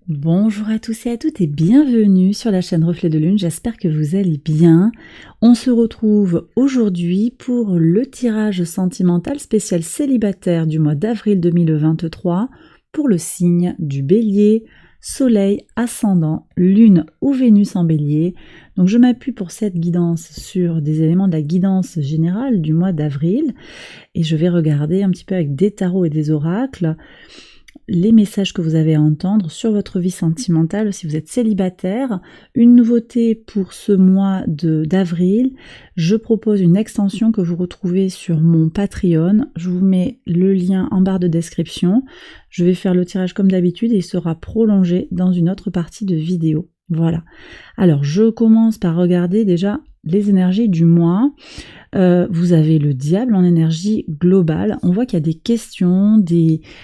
Bonjour à tous et à toutes et bienvenue sur la chaîne Reflet de Lune, j'espère que vous allez bien. On se retrouve aujourd'hui pour le tirage sentimental spécial célibataire du mois d'avril 2023 pour le signe du Bélier, Soleil, Ascendant, Lune ou Vénus en Bélier. Donc je m'appuie pour cette guidance sur des éléments de la guidance générale du mois d'avril et je vais regarder un petit peu avec des tarots et des oracles les messages que vous avez à entendre sur votre vie sentimentale si vous êtes célibataire. Une nouveauté pour ce mois d'avril, je propose une extension que vous retrouvez sur mon Patreon. Je vous mets le lien en barre de description. Je vais faire le tirage comme d'habitude et il sera prolongé dans une autre partie de vidéo. Voilà. Alors, je commence par regarder déjà les énergies du mois. Vous avez le diable en énergie globale. On voit qu'il y a des questions,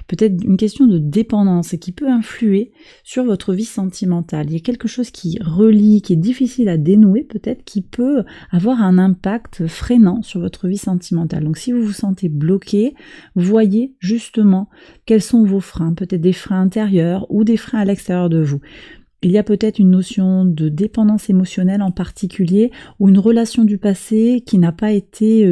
peut-être une question de dépendance qui peut influer sur votre vie sentimentale. Il y a quelque chose qui relie, qui est difficile à dénouer peut-être, qui peut avoir un impact freinant sur votre vie sentimentale. Donc si vous vous sentez bloqué, voyez justement quels sont vos freins, peut-être des freins intérieurs ou des freins à l'extérieur de vous. Il y a peut-être une notion de dépendance émotionnelle en particulier ou une relation du passé qui n'a pas été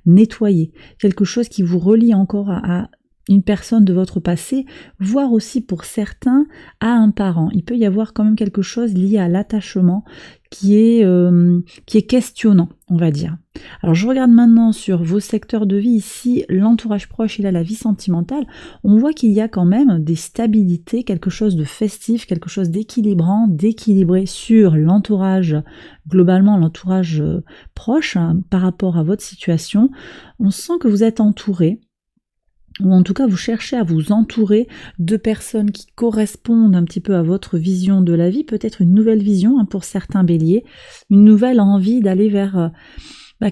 nettoyée. Quelque chose qui vous relie encore à une personne de votre passé, voire aussi pour certains à un parent. Il peut y avoir quand même quelque chose lié à l'attachement qui est questionnant, on va dire. Alors je regarde maintenant sur vos secteurs de vie ici, l'entourage proche et là la vie sentimentale. On voit qu'il y a quand même des stabilités, quelque chose de festif, quelque chose d'équilibrant, d'équilibré sur l'entourage, globalement l'entourage proche par rapport à votre situation. On sent que vous êtes entouré, ou en tout cas vous cherchez à vous entourer de personnes qui correspondent un petit peu à votre vision de la vie, peut-être une nouvelle vision pour certains béliers, une nouvelle envie d'aller vers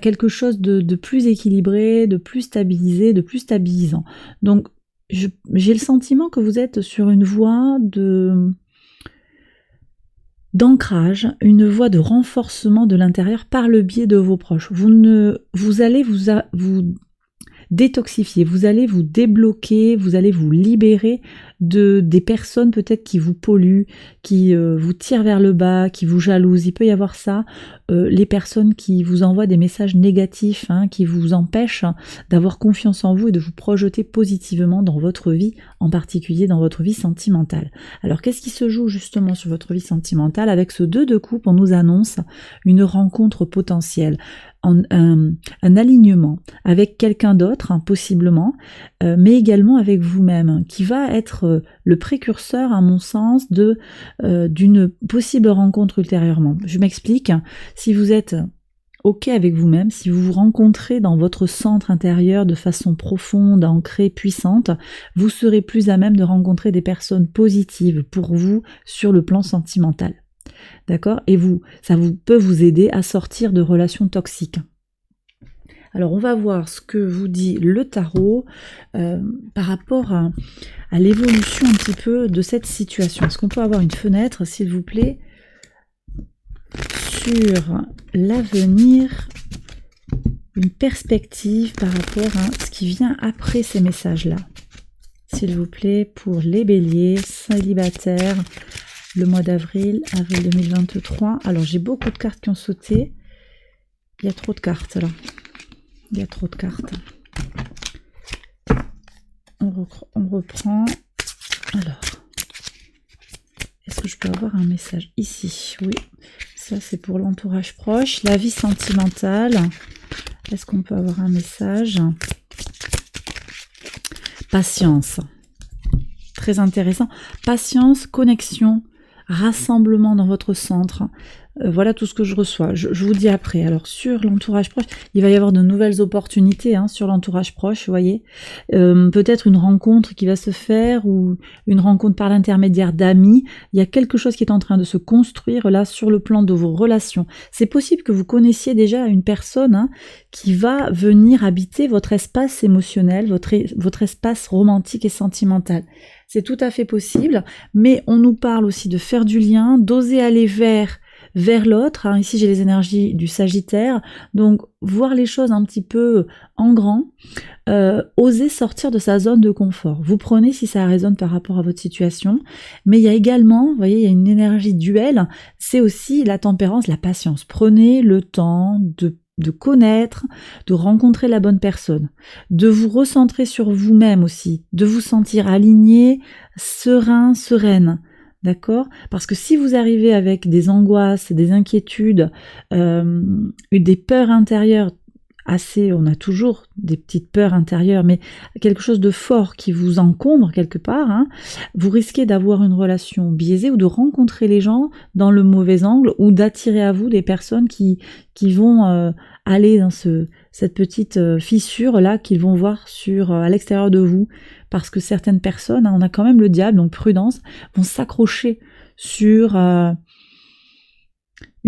quelque chose de plus équilibré, de plus stabilisé, de plus stabilisant. Donc j'ai le sentiment que vous êtes sur une voie d'ancrage, une voie de renforcement de l'intérieur par le biais de vos proches. Vous allez vous détoxifier, vous allez vous débloquer, vous allez vous libérer des personnes peut-être qui vous polluent, qui vous tirent vers le bas, qui vous jalousent. Il peut y avoir ça, les personnes qui vous envoient des messages négatifs, qui vous empêchent d'avoir confiance en vous et de vous projeter positivement dans votre vie, en particulier dans votre vie sentimentale. Alors qu'est-ce qui se joue justement sur votre vie sentimentale? Avec ce 2 de coupe, on nous annonce une rencontre potentielle, un alignement avec quelqu'un d'autre, possiblement, mais également avec vous-même, qui va être le précurseur, à mon sens, d'une possible rencontre ultérieurement. Je m'explique. Si vous êtes OK avec vous-même, si vous vous rencontrez dans votre centre intérieur de façon profonde, ancrée, puissante, vous serez plus à même de rencontrer des personnes positives pour vous sur le plan sentimental. D'accord? Et ça peut vous aider à sortir de relations toxiques. Alors on va voir ce que vous dit le tarot par rapport à l'évolution un petit peu de cette situation. Est-ce qu'on peut avoir une fenêtre, s'il vous plaît, sur l'avenir, une perspective par rapport à ce qui vient après ces messages-là? S'il vous plaît, pour les béliers, célibataires, le mois d'avril, avril 2023. Alors j'ai beaucoup de cartes qui ont sauté. Il y a trop de cartes là. Il y a trop de cartes. On reprend. Alors, est-ce que je peux avoir un message ici? Oui, ça c'est pour l'entourage proche. La vie sentimentale. Est-ce qu'on peut avoir un message? Patience. Très intéressant. Patience, connexion, rassemblement dans votre centre. Voilà tout ce que je reçois. Je vous dis après. Alors sur l'entourage proche, il va y avoir de nouvelles opportunités sur l'entourage proche, vous voyez. Peut-être une rencontre qui va se faire ou une rencontre par l'intermédiaire d'amis. Il y a quelque chose qui est en train de se construire là sur le plan de vos relations. C'est possible que vous connaissiez déjà une personne qui va venir habiter votre espace émotionnel, votre espace romantique et sentimental. C'est tout à fait possible, mais on nous parle aussi de faire du lien, d'oser aller vers vers l'autre. Hein. Ici, j'ai les énergies du Sagittaire. Donc, voir les choses un petit peu en grand. Oser sortir de sa zone de confort. Vous prenez si ça résonne par rapport à votre situation. Mais il y a également, vous voyez, il y a une énergie duel. C'est aussi la tempérance, la patience. Prenez le temps de connaître, de rencontrer la bonne personne, de vous recentrer sur vous-même aussi, de vous sentir aligné, serein, sereine. D'accord? Parce que si vous arrivez avec des angoisses, des inquiétudes, des peurs intérieures, on a toujours des petites peurs intérieures, mais quelque chose de fort qui vous encombre quelque part, hein, vous risquez d'avoir une relation biaisée ou de rencontrer les gens dans le mauvais angle ou d'attirer à vous des personnes qui vont aller dans cette petite fissure là qu'ils vont voir à l'extérieur de vous, parce que certaines personnes, hein, on a quand même le diable, donc prudence, vont s'accrocher sur une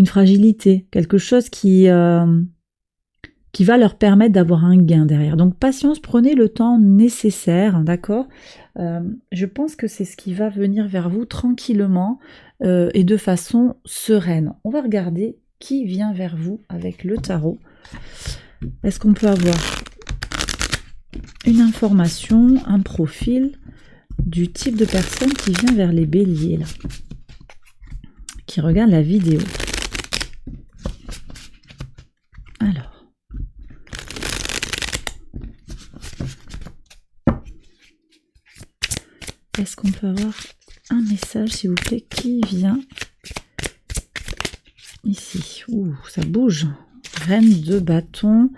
fragilité, quelque chose qui va leur permettre d'avoir un gain derrière. Donc patience, prenez le temps nécessaire, d'accord ? Je pense que c'est ce qui va venir vers vous tranquillement et de façon sereine. On va regarder qui vient vers vous avec le tarot. Est-ce qu'on peut avoir une information, un profil du type de personne qui vient vers les béliers, là, qui regarde la vidéo? Alors. Est-ce qu'on peut avoir un message, s'il vous plaît, qui vient ici? Ouh, ça bouge. Reine de bâton.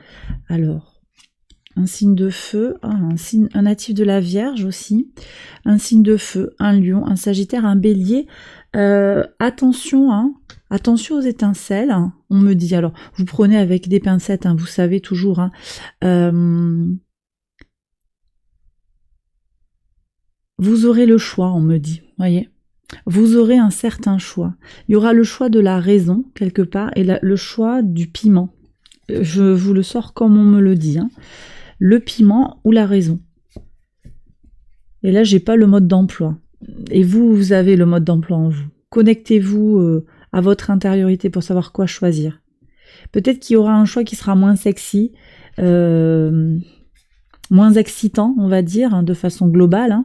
Alors, un signe de feu, un natif de la Vierge aussi. Un signe de feu, un lion, un sagittaire, un bélier. Attention, hein. Attention aux étincelles, hein, on me dit. Alors, vous prenez avec des pincettes, hein, vous savez toujours, hein. Vous aurez le choix, on me dit, voyez. Vous aurez un certain choix. Il y aura le choix de la raison, quelque part, et le choix du piment. Je vous le sors comme on me le dit. Hein. Le piment ou la raison. Et là, j'ai pas le mode d'emploi. Et vous avez le mode d'emploi en vous. Connectez-vous à votre intériorité pour savoir quoi choisir. Peut-être qu'il y aura un choix qui sera moins sexy, moins excitant, on va dire, hein, de façon globale. Hein.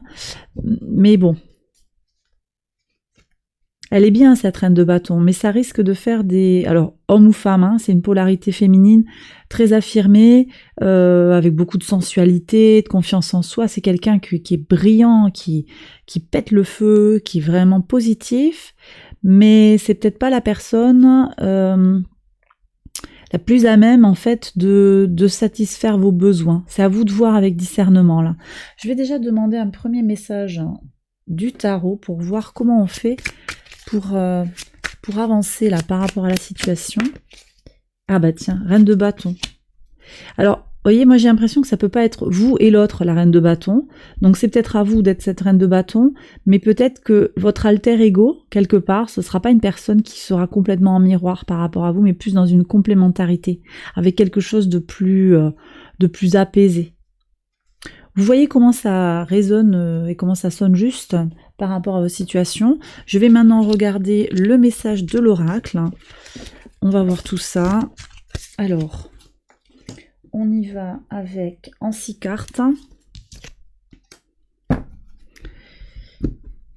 Mais bon. Elle est bien, cette reine de bâton, mais ça risque de faire des... Alors, homme ou femme, hein, c'est une polarité féminine très affirmée, avec beaucoup de sensualité, de confiance en soi. C'est quelqu'un qui est brillant, qui pète le feu, qui est vraiment positif, mais c'est peut-être pas la personne la plus à même, en fait, de satisfaire vos besoins. C'est à vous de voir avec discernement, là. Je vais déjà demander un premier message du tarot pour voir comment on fait pour avancer, là, par rapport à la situation. Ah bah tiens, reine de bâton. Alors, vous voyez, moi j'ai l'impression que ça peut pas être vous et l'autre, la reine de bâton. Donc c'est peut-être à vous d'être cette reine de bâton, mais peut-être que votre alter ego, quelque part, ce sera pas une personne qui sera complètement en miroir par rapport à vous, mais plus dans une complémentarité, avec quelque chose de plus apaisé. Vous voyez comment ça résonne et comment ça sonne juste par rapport à vos situations. Je vais maintenant regarder le message de l'oracle. On va voir tout ça. Alors... on y va avec en 6 cartes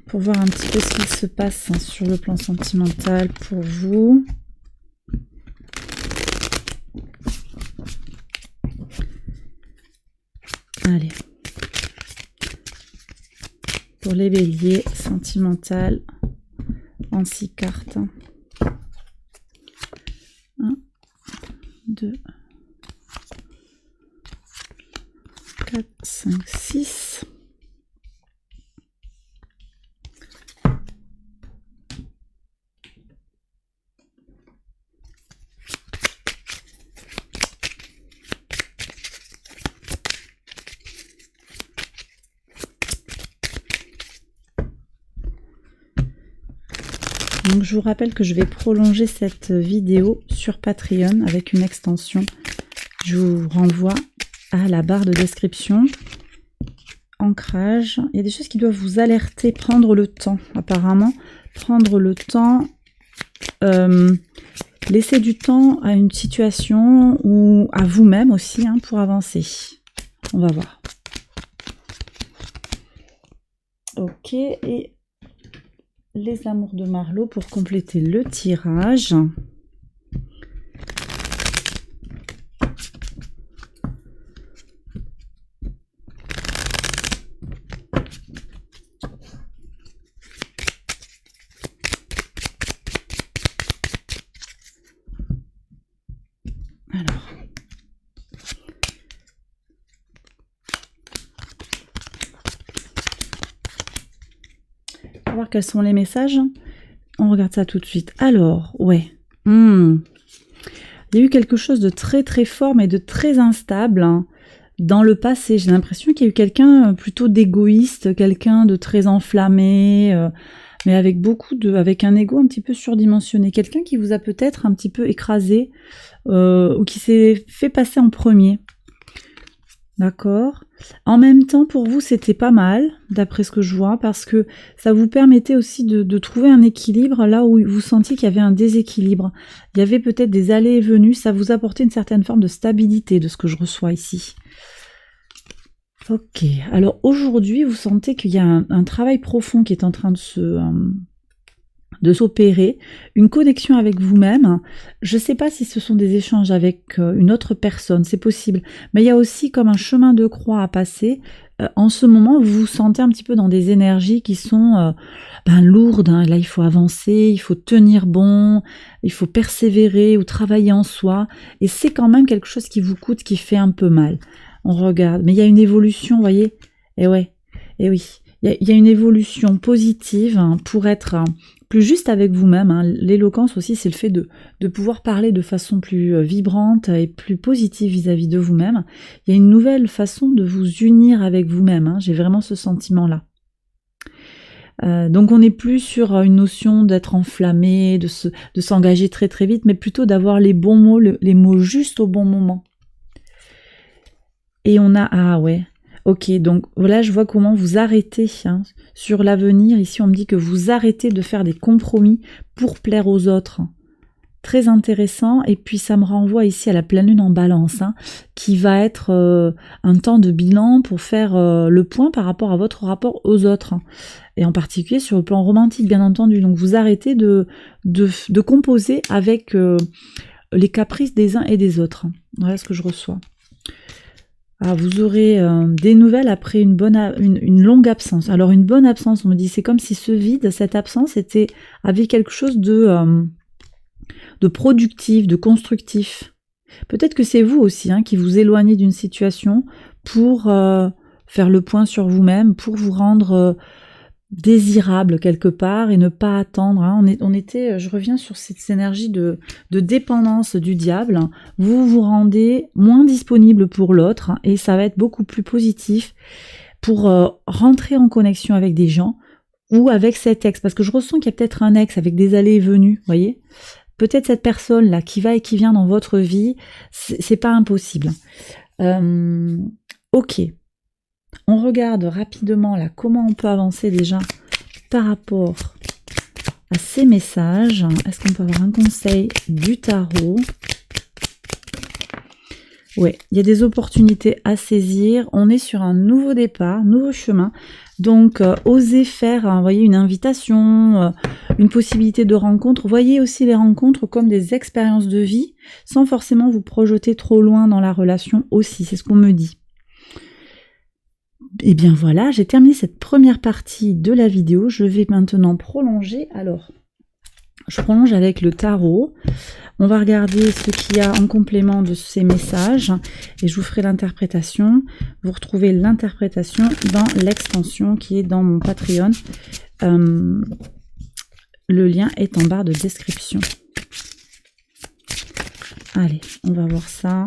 pour voir un petit peu ce qu'il se passe sur le plan sentimental pour vous. Allez. Pour les béliers, sentimental en 6 cartes. 1, 2, 4, 5, 6. Donc je vous rappelle que je vais prolonger cette vidéo sur Patreon avec une extension. Je vous renvoie à la barre de description. Ancrage. Il y a des choses qui doivent vous alerter, prendre le temps apparemment. Prendre le temps laissez du temps à une situation ou à vous-même aussi hein, pour avancer. On va voir. Ok, et les amours de Marlo pour compléter le tirage. Alors. On va voir quels sont les messages. On regarde ça tout de suite. Alors, ouais. Il y a eu quelque chose de très très fort mais de très instable hein, dans le passé. J'ai l'impression qu'il y a eu quelqu'un plutôt d'égoïste, quelqu'un de très enflammé, mais avec avec un ego un petit peu surdimensionné. Quelqu'un qui vous a peut-être un petit peu écrasé ou qui s'est fait passer en premier. D'accord. En même temps, pour vous, c'était pas mal, d'après ce que je vois, parce que ça vous permettait aussi de trouver un équilibre là où vous sentiez qu'il y avait un déséquilibre. Il y avait peut-être des allées et venues, ça vous apportait une certaine forme de stabilité de ce que je reçois ici. Ok, alors aujourd'hui, vous sentez qu'il y a un travail profond qui est en train de s'opérer, une connexion avec vous-même. Je ne sais pas si ce sont des échanges avec une autre personne, c'est possible, mais il y a aussi comme un chemin de croix à passer. En ce moment, vous vous sentez un petit peu dans des énergies qui sont lourdes. Hein. Là, il faut avancer, il faut tenir bon, il faut persévérer ou travailler en soi, et c'est quand même quelque chose qui vous coûte, qui fait un peu mal. On regarde, mais il y a une évolution, vous voyez. Et ouais, et oui, il y a une évolution positive hein, pour être plus juste avec vous-même. Hein. L'éloquence aussi, c'est le fait de pouvoir parler de façon plus vibrante et plus positive vis-à-vis de vous-même. Il y a une nouvelle façon de vous unir avec vous-même. Hein. J'ai vraiment ce sentiment-là. Donc on n'est plus sur une notion d'être enflammé, de s'engager très très vite, mais plutôt d'avoir les bons mots, les mots justes au bon moment. Et on a... Ah ouais... Ok, donc voilà, je vois comment vous arrêtez hein, sur l'avenir. Ici, on me dit que vous arrêtez de faire des compromis pour plaire aux autres. Très intéressant. Et puis, ça me renvoie ici à la pleine lune en balance, hein, qui va être un temps de bilan pour faire le point par rapport à votre rapport aux autres. Et en particulier sur le plan romantique, bien entendu. Donc, vous arrêtez de composer avec les caprices des uns et des autres. Voilà ce que je reçois. Ah, vous aurez des nouvelles après une longue absence. Alors une bonne absence, on me dit, c'est comme si ce vide, cette absence avait quelque chose de productif, de constructif. Peut-être que c'est vous aussi hein, qui vous éloignez d'une situation pour faire le point sur vous-même, pour vous rendre désirable quelque part et ne pas attendre. Hein. Je reviens sur cette énergie de dépendance du diable. Vous vous rendez moins disponible pour l'autre et ça va être beaucoup plus positif pour rentrer en connexion avec des gens ou avec cet ex. Parce que je ressens qu'il y a peut-être un ex avec des allées et venues, vous voyez. Peut-être cette personne-là qui va et qui vient dans votre vie, c'est pas impossible. Ok. On regarde rapidement là comment on peut avancer déjà par rapport à ces messages. Est-ce qu'on peut avoir un conseil du tarot? Oui, il y a des opportunités à saisir. On est sur un nouveau départ, nouveau chemin. Donc, osez faire, vous voyez, une invitation, une possibilité de rencontre. Voyez aussi les rencontres comme des expériences de vie, sans forcément vous projeter trop loin dans la relation aussi. C'est ce qu'on me dit. Et bien voilà, j'ai terminé cette première partie de la vidéo. Je vais maintenant prolonger. Alors, je prolonge avec le tarot. On va regarder ce qu'il y a en complément de ces messages et je vous ferai l'interprétation. Vous retrouvez l'interprétation dans l'extension qui est dans mon Patreon. Le lien est en barre de description. Allez, on va voir ça.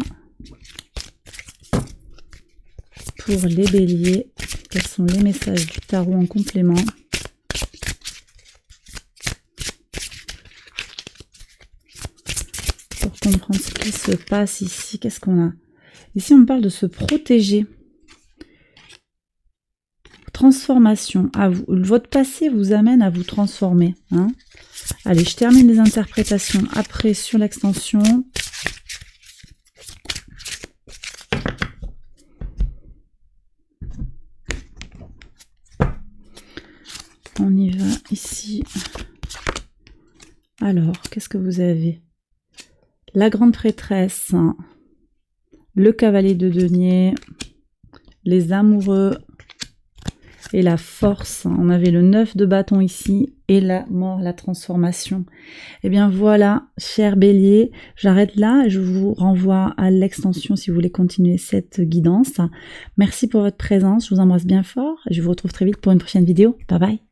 Pour les béliers, quels sont les messages du tarot en complément? Pour comprendre ce qui se passe ici, qu'est-ce qu'on a? Ici, on parle de se protéger. transformation. Votre passé vous amène à vous transformer. Hein. Allez, je termine les interprétations après sur l'extension. On y va ici. Alors, qu'est-ce que vous avez? La grande prêtresse, le cavalier de denier, les amoureux et la force. On avait le 9 de bâton ici et la mort, la transformation. Et bien voilà, cher bélier, j'arrête là et je vous renvoie à l'extension si vous voulez continuer cette guidance. Merci pour votre présence, je vous embrasse bien fort et je vous retrouve très vite pour une prochaine vidéo. Bye bye.